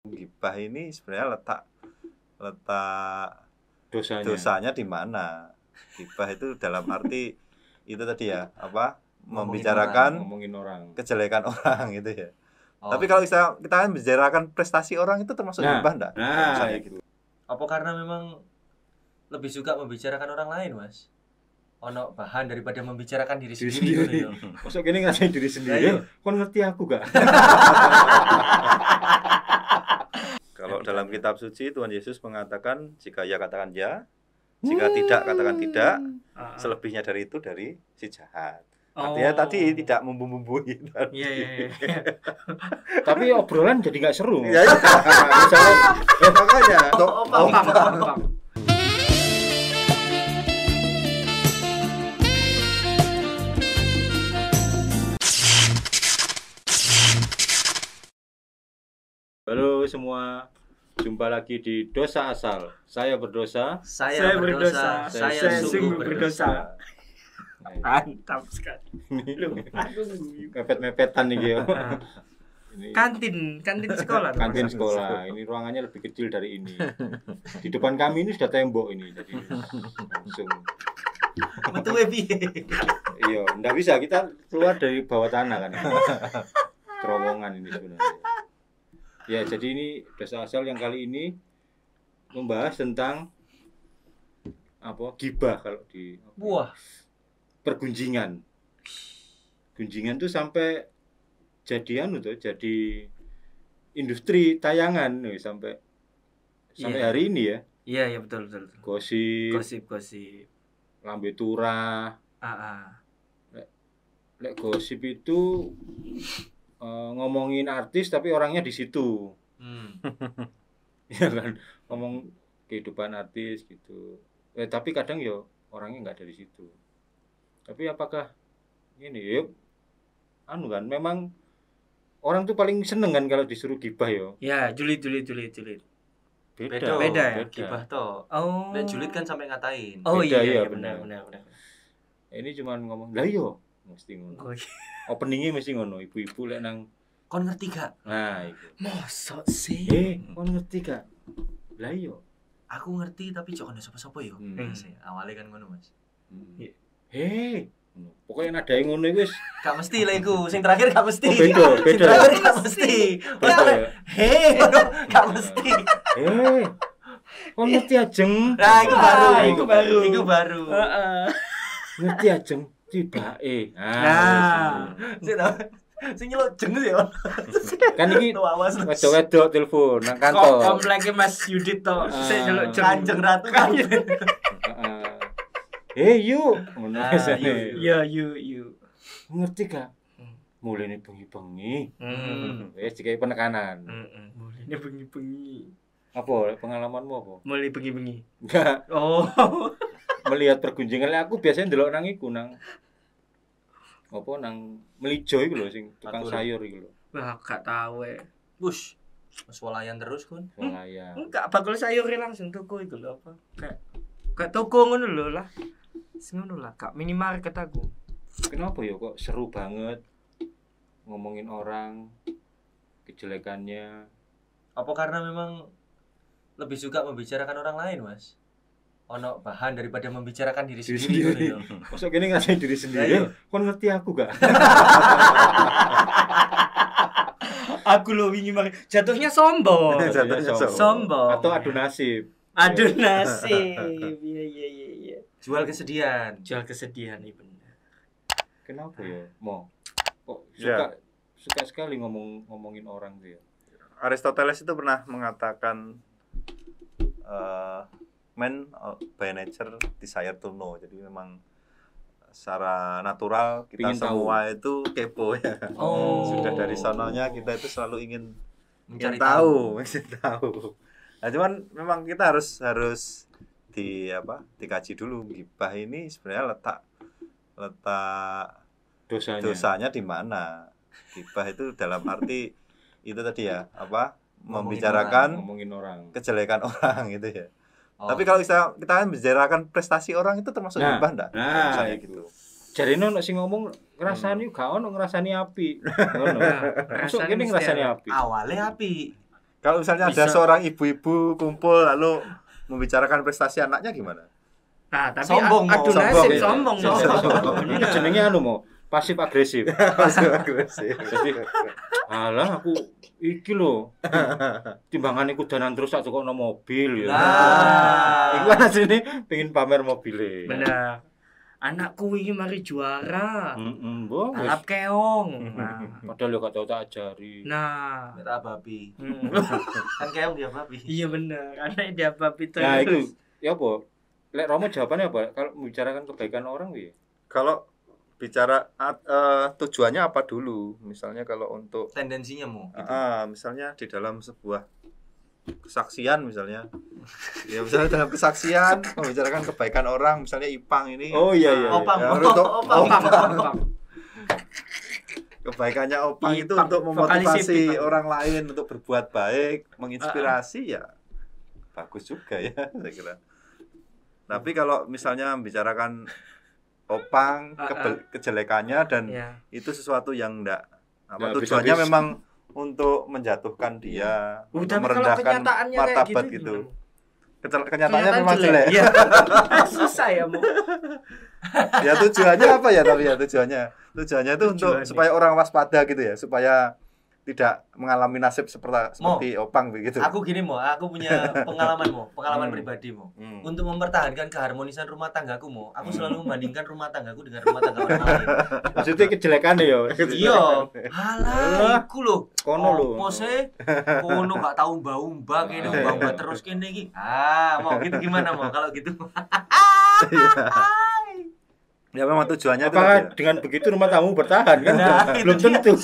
Gibah ini sebenarnya letak dosanya di mana? Gibah itu dalam arti itu tadi ya, ngomongin orang. kejelekan orang gitu ya. Tapi kalau kita kan membicarakan prestasi orang itu termasuk gibah enggak? Gitu. Apa karena memang lebih suka membicarakan orang lain, Mas? Ono bahan daripada membicarakan diri sendiri. Masuk gini ngasain diri sendiri. Kon ngerti aku gak? Kalau dalam kitab suci Tuhan Yesus mengatakan jika ya katakan ya, jika tidak katakan tidak, selebihnya dari itu dari si jahat. Artinya tadi tidak membumbui. Iya. Tapi obrolan jadi nggak seru. Ya, makanya. Halo semua, jumpa lagi di Dosa Asal. Saya berdosa. Saya berdosa. Saya sungguh berdosa. Mantap sekali. Mepet-mepetan nih Gio. Kantin sekolah. Kantin sekolah. Ini ruangannya lebih kecil dari ini. Di depan kami ini sudah tembok ini, jadi langsung. Betul piye? Iya, enggak bisa kita keluar dari bawah tanah kan. Terowongan ini sebenarnya. Ya, jadi ini Dosa Asal yang kali ini membahas tentang gibah kalau di pergunjingan. Gunjingan tuh sampai jadi jadi industri tayangan nih sampai hari ini ya. Iya, betul. Gosip. Lambe turah. Lek gosip itu ngomongin artis tapi orangnya di situ. Ya kan, ngomong kehidupan artis gitu. Tapi kadang ya orangnya nggak ada di situ. Tapi apakah ini kan memang orang tuh paling seneng kan kalau disuruh gibah yo. Ya, julid. Beda ya, Beda. gibah toh. Nek julid kan sampai ngatain. Beda, iya, benar. Ini cuma ngomong, "Lah yo, mesti ngono." Oh, iya. Openingnya mesti ngono, ibu-ibu lek nang Kon ngerti gak? nah itu. Mosok sih. Kon ngerti gak? Lah yo. Aku ngerti tapi jok ono sapa-sapa yo. Awalnya kan ngono, Mas. Pokoknya nada yang ngono wis Gak mesti lah iku, sing terakhir gak mesti. beda. Sing terakhir gak mesti. Gak mesti. Kon ngerti ajeng. Nah, Iku baru. Ngerti ajeng tibake. Sing nyeluk jeng ya. Kan iki wedok-wedok telepon nang kantor. Kompleknya Mas Yudit to. Sik nyeluk Kanjeng Ratu kan. Yuk. Ngono esane. Ya, you. Ngerti gak? Mulane bengi-bengi. Wis dikai penekanan. Mulane bengi-bengi. Apa pengalamanmu apa? Mulai bengi-bengi. Enggak. Oh. Melihat pergunjingan aku biasanya ndelok nang iku nang nang Melijo iku lho sing tukang sayur iku lho. Wah, gak tahu Bus. Swalayan terus kon. Swalayan. Enggak bakul sayur langsung toko iku lho apa. Kayak toko ngono lho lah. Sing ngono lah, gak minimarket aku. Kenapa ya kok seru banget ngomongin orang kejelekannya? Apa karena memang lebih suka membicarakan orang lain, Mas? Ono bahan daripada membicarakan diri sendiri. Masuk gini ngasain diri sendiri. Kon ngerti aku gak? Aku lo wingi mari jatuhnya sombong. Sombong. Atau adu nasib. Iya. Jual kesedihan Iya benar. Kenapa ya? Kok suka sekali ngomongin orang tuh ya. Aristoteles itu pernah mengatakan man by nature desire to know. Jadi memang secara natural kita Pingin semua itu kepo ya. Sudah dari sononya kita itu selalu ingin mencari tahu. Nah, cuman memang kita harus dikaji dulu gibah ini sebenarnya letak dosanya di mana. Gibah itu dalam arti itu tadi ya, ngomongin orang, kejelekan orang gitu ya. Tapi kalau kita kan membicarakan prestasi orang itu termasuk gibah enggak? Gitu. Jarine ono sing ngomong ngrasani gak ono ngrasani api. Ngono. Masuk kene ngrasani api. Awale api. Kalau misalnya ada seorang ibu-ibu kumpul lalu membicarakan prestasi anaknya gimana? Nah, tapi sombong, adu nasib sombong. Ini jenenge pasif agresif. Pasif agresif. Jadi alah aku iki lho. Timbangan iku danan terus tak tukokno mobil ya. Iku kan asline pengen pamer mobile. Bener. Anakku iki mari juara. Balap Wis. keong. Nah, Padahal yo gak tau tak ajari. nah. Mira babi. Kan keong dia babi. Iya bener. Anak dia babi terus. Nah, itu ya apa? Lek Romo jawabannya apa? Kalau membicarakan kebaikan orang piye? Kalau bicara tujuannya apa dulu? Misalnya kalau untuk Tendensinya mau gitu. misalnya di dalam sebuah kesaksian misalnya. Ya misalnya dalam kesaksian membicarakan kebaikan orang, misalnya Ipang ini. Oh iya. Opang. Ya, Opang. Kebaikannya Opang itu Ipang, untuk vokalisnya memotivasi Ipang. orang lain untuk berbuat baik, menginspirasi ya bagus juga ya saya kira. Tapi kalau misalnya membicarakan Opang kejelekannya dan itu sesuatu yang enggak tujuannya memang untuk menjatuhkan dia, untuk merendahkan martabat gitu. Kenyataannya memang jelek. Iya. Susah ya, Mo. Ya tujuannya apa ya tapi ya tujuannya itu untuk supaya orang waspada gitu ya, supaya tidak mengalami nasib seperti Opang begitu. Aku gini aku punya pengalaman pribadi Untuk mempertahankan keharmonisan rumah tanggaku aku selalu membandingkan rumah tanggaku dengan rumah tangga orang lain. Maksudnya kejelekan ya. Iya, halah iku lho. Kono lho. Mose kono gak tau mbau-mbak kene mbau-mbak terus kene iki. Mau gitu gimana kalau gitu? Ya memang tujuannya apakah itu dengan begitu rumah tamu bertahan kan? Belum tentu.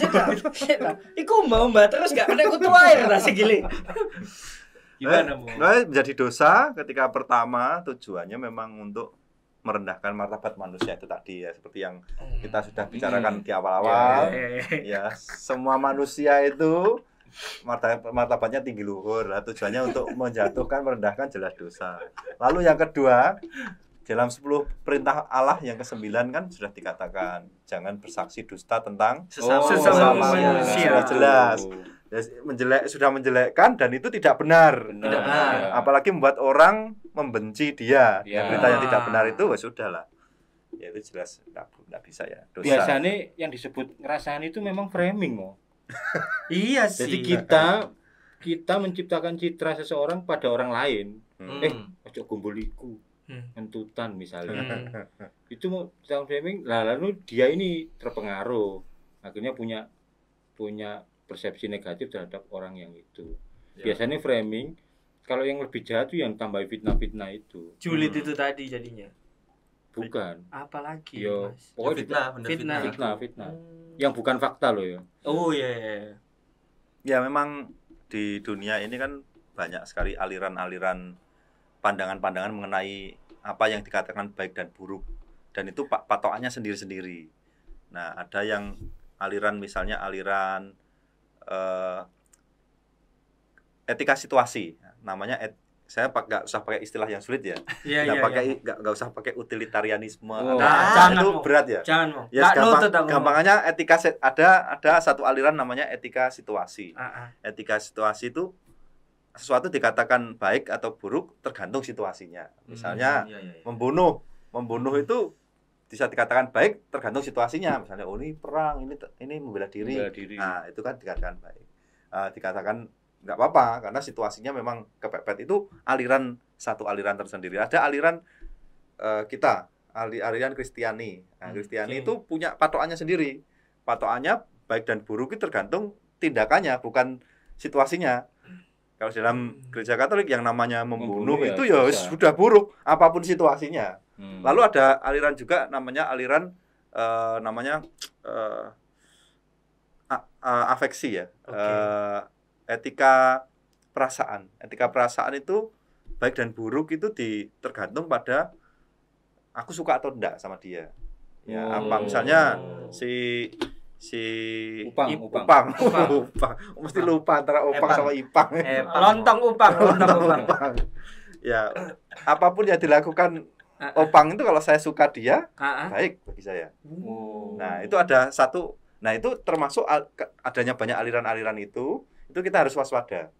Iku mbak terus gak kena kutu air rasa gile. Gimana mau? Menjadi dosa ketika pertama tujuannya memang untuk merendahkan martabat manusia itu tadi ya, seperti yang kita sudah bicarakan di awal-awal. Ya, semua manusia itu martabatnya tinggi luhur. Lah tujuannya untuk menjatuhkan, merendahkan jelas dosa. Lalu yang kedua, dalam 10 perintah Allah yang ke-9 kan sudah dikatakan jangan bersaksi dusta tentang sesama manusia. Sudah jelas. Ya, sudah menjelekkan dan itu tidak benar. Tidak benar. Apalagi membuat orang membenci dia. Berita yang tidak benar itu sudahlah. Ya itu jelas enggak bisa ya. Dosa. Biasanya yang disebut ngerasain itu memang framing Iya sih. Jadi kita menciptakan citra seseorang pada orang lain. Ojo gombuliku. Entutan misalnya. Itu mau framing lalu dia ini terpengaruh. Akhirnya punya persepsi negatif terhadap orang yang itu. Biasanya framing kalau yang lebih jahat itu yang tambah fitnah-fitnah itu. Julid itu tadi jadinya. Bukan. Apalagi? Yo, pokoknya fitnah. Yang bukan fakta loh ya. Oh iya. Ya memang di dunia ini kan banyak sekali aliran-aliran pandangan-pandangan mengenai apa yang dikatakan baik dan buruk, dan itu patokannya sendiri-sendiri. Nah, ada yang aliran misalnya aliran etika situasi, namanya saya nggak usah pakai istilah yang sulit ya, nggak usah pakai utilitarianisme, itu berat ya. Jangan Ya, gampangannya ada satu aliran namanya etika situasi. Etika situasi itu sesuatu dikatakan baik atau buruk tergantung situasinya. Misalnya membunuh itu bisa dikatakan baik tergantung situasinya. Misalnya ini perang, ini membela diri. Nah, itu kan dikatakan baik. Dikatakan nggak apa-apa karena situasinya memang kepepet. Itu satu aliran tersendiri. Ada aliran aliran Kristiani. Nah, Kristiani itu punya patokannya sendiri. Patokannya baik dan buruk itu tergantung tindakannya, bukan situasinya. Kalau dalam gereja Katolik yang namanya membunuh itu ya sudah buruk apapun situasinya. Lalu ada aliran juga namanya aliran afeksi ya. Etika perasaan. Etika perasaan itu baik dan buruk itu tergantung pada aku suka atau enggak sama dia. Ya, apa misalnya si Upang. Mesti lupa antara Upang sama Ipang. Lontong Upang. Ya, apapun yang dilakukan Upang itu kalau saya suka dia, baik bagi saya. Nah, itu ada satu. Nah, itu termasuk adanya banyak aliran-aliran itu kita harus waspada.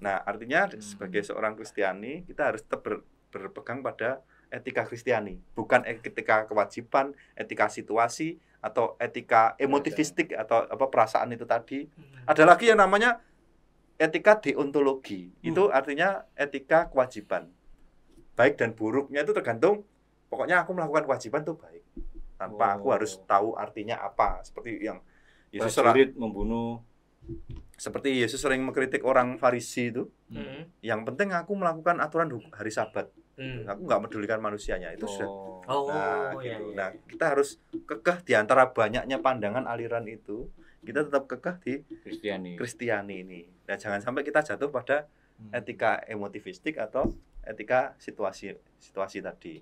Nah, artinya sebagai seorang Kristiani kita harus tetap berpegang pada etika Kristiani, bukan etika kewajiban, etika situasi atau etika emotivistik atau apa perasaan itu tadi. Ada lagi yang namanya etika deontologi. Itu artinya etika kewajiban. Baik dan buruknya itu tergantung, pokoknya aku melakukan kewajiban itu baik. Tanpa aku harus tahu artinya apa. Seperti yang Yesus membunuh. Seperti Yesus sering mengkritik orang Farisi itu. Yang penting aku melakukan aturan hari Sabat. Aku nggak medulikan manusianya. Itu sudah. Gitu. Nah, kita harus kekeh di antara banyaknya pandangan aliran itu. Kita tetap kekeh di Kristiani ini. Nah, jangan sampai kita jatuh pada etika emotivistik atau etika situasi tadi.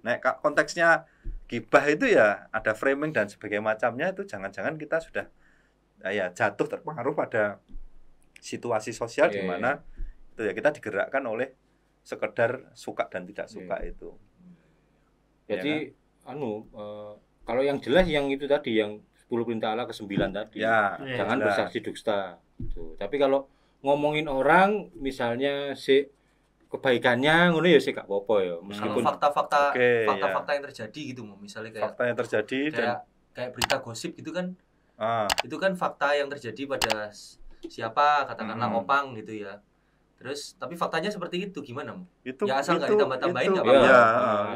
Nah, konteksnya gibah itu ya ada framing dan sebagainya macamnya, itu jangan-jangan kita sudah jatuh terpengaruh pada situasi sosial di mana itu ya kita digerakkan oleh sekedar suka dan tidak suka itu. Jadi ya kan? Kalau yang jelas yang itu tadi yang 10 perintah Allah ke-9 tadi. Jangan bersaksi dusta. Gitu. Tapi kalau ngomongin orang misalnya si kebaikannya ngono ya sih gak apa-apa ya. Meskipun fakta-fakta yang terjadi gitu misalnya kayak fakta yang terjadi kayak berita gosip gitu kan. Itu kan fakta yang terjadi pada siapa katakanlah Opang gitu ya. Terus tapi faktanya seperti itu gimana, Mo? Ya asal enggak ditambah-tambahin enggak apa-apa.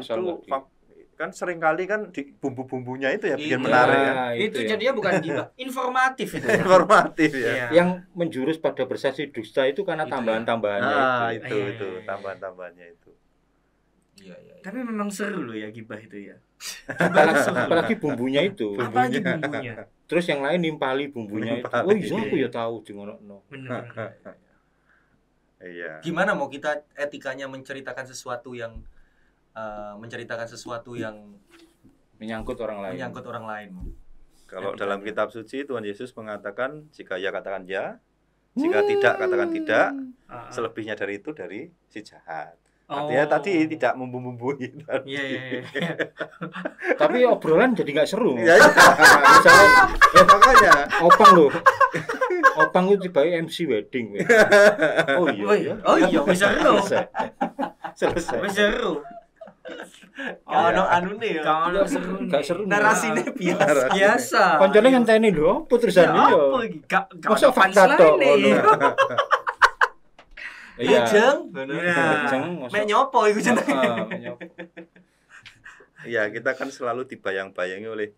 Ya, itu kan seringkali kan di bumbu-bumbunya itu ya bikin menarik ya. Itu jadinya bukan gibah, informatif itu. Informatif ya. Yang menjurus pada bersaksi dusta itu karena tambahan-tambahannya itu tambahan-tambahannya itu. Iya. Tapi memang seru loh ya gibah itu ya. Apalagi bumbunya itu. Apalagi bumbunya. Terus yang lain nimpali bumbunya itu. Oh iya aku ya tahu di ngono. Benar. Iya. Gimana mau kita etikanya menceritakan sesuatu yang menyangkut orang lain. Kalau dalam kitab suci Tuhan Yesus mengatakan jika ya katakan ya, jika tidak katakan tidak, selebihnya dari itu dari si jahat. Artinya tadi tidak membumbui. Iya. Tapi obrolan jadi nggak seru. Misalnya, makanya Opang itu tiba MC wedding. Oh iya, bisa seru. Selesai. Bisa seru. Kalau anune ya. Kalau seru. Gak seru. Narasine biasa. Koncone ngenteni lho, apa terusan iki yo. Gak masuk fakta tok. Iya. Jeng. Mek nyopo iku jenenge. Iya, kita kan selalu dibayang-bayangi oleh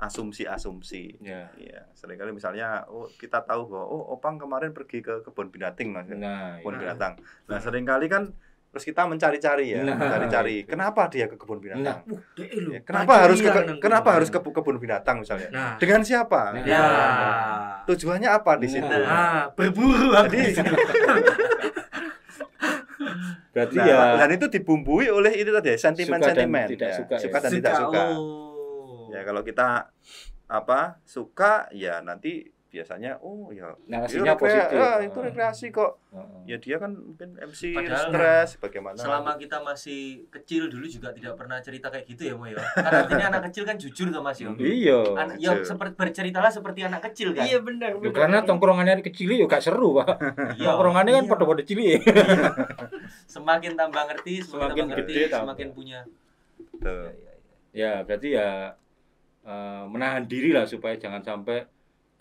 asumsi-asumsi. Iya. Seringkali misalnya kita tahu bahwa Opang kemarin pergi ke kebun binatang Mas. Kebun binatang. Nah, seringkali kan terus kita mencari-cari ya, kenapa dia ke kebun binatang? Kenapa harus ke kebun binatang misalnya? Dengan siapa? Tujuannya apa di situ? Berburu. Berarti dan itu dibumbui oleh itu tadi sentimen-sentimen, suka dan tidak suka. Ya kalau kita suka ya nanti biasanya narasinya positif. Itu rekreasi kok. Ya dia kan mungkin MC stres bagaimana. Selama kita masih kecil dulu juga tidak pernah cerita kayak gitu ya, Mo ya. Karena artinya anak kecil kan jujur tuh Mas yo. Iya. Ya seperti berceritalah seperti anak kecil kan. Iya benar. Karena tongkrongannya kecil yo gak seru, Pak. Tongkrongannya kan pada cilik. Semakin tambah ngerti, semakin gede, semakin punya. Ya, berarti ya menahan diri lah supaya jangan sampai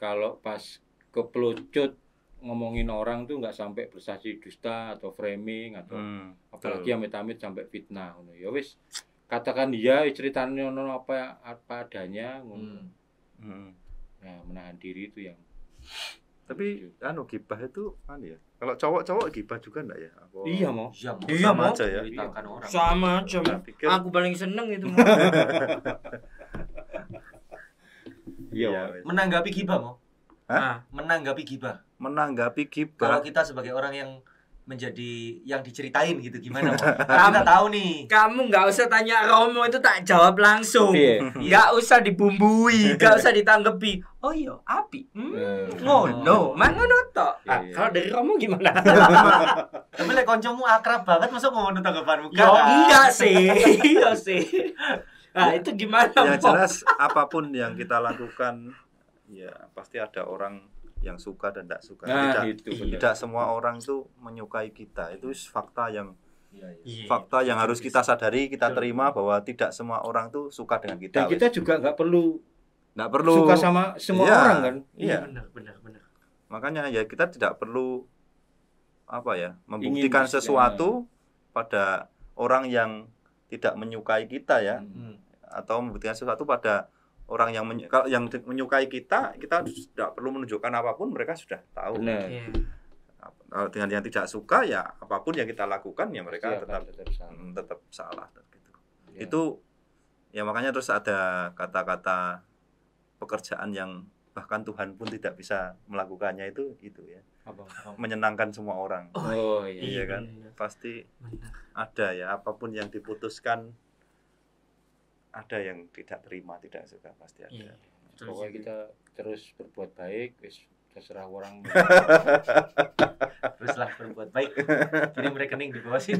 kalau pas kepelucut ngomongin orang tuh nggak sampai bersaksi dusta atau framing atau apalagi amit-amit sampai fitnah. Ya wis katakan dia ceritanya apa adanya. Ya menahan diri itu yang. Tapi gibah itu ya. Kalau cowok gibah juga enggak ya? Iya mau. Sama aja ya. Sama aja. Aku paling seneng itu. Iya. Menanggapi gibah Mo. Menanggapi gibah. Kalau kita sebagai orang yang menjadi yang diceritain gitu gimana Mo? Kita tahu nih. Kamu nggak usah tanya Romo itu tak jawab langsung. Nggak usah dibumbui, nggak usah ditanggapi. Oh iya, api. Ngono, ngono tok. Kalau dari Romo gimana? Tapi lek kancamu akrab banget masuk ngono tanggapanmu? Enggak sih. Iya sih. Nah, itu gimana? Ya jelas apapun yang kita lakukan ya pasti ada orang yang suka dan tidak suka. Tidak semua orang itu menyukai kita. Itu fakta yang fakta yang harus kita sadari, kita terima bahwa tidak semua orang tuh suka dengan kita. Dan kita juga nggak perlu suka sama semua orang kan. Iya, benar. Makanya ya kita tidak perlu membuktikan sesuatu pada orang yang tidak menyukai kita ya. Atau membuktikan sesuatu pada orang yang menyukai kita tidak perlu menunjukkan apapun, mereka sudah tahu. Dengan yang tidak suka ya apapun yang kita lakukan ya mereka tetap salah gitu. Itu ya makanya terus ada kata-kata pekerjaan yang bahkan Tuhan pun tidak bisa melakukannya itu ya. Menyenangkan semua orang. Iya kan? Pasti ada ya, apapun yang diputuskan ada yang tidak terima, tidak suka, pasti ada. Pokoknya kita terus berbuat baik, terserah orang. Teruslah berbuat baik. Kirim rekening di bawah sini.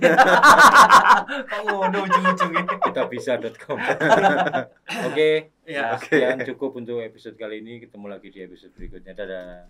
Kok ngono ujung-ujungnya. Kitabisa.com. Oke. Sekian cukup untuk episode kali ini. Ketemu lagi di episode berikutnya. Dadah.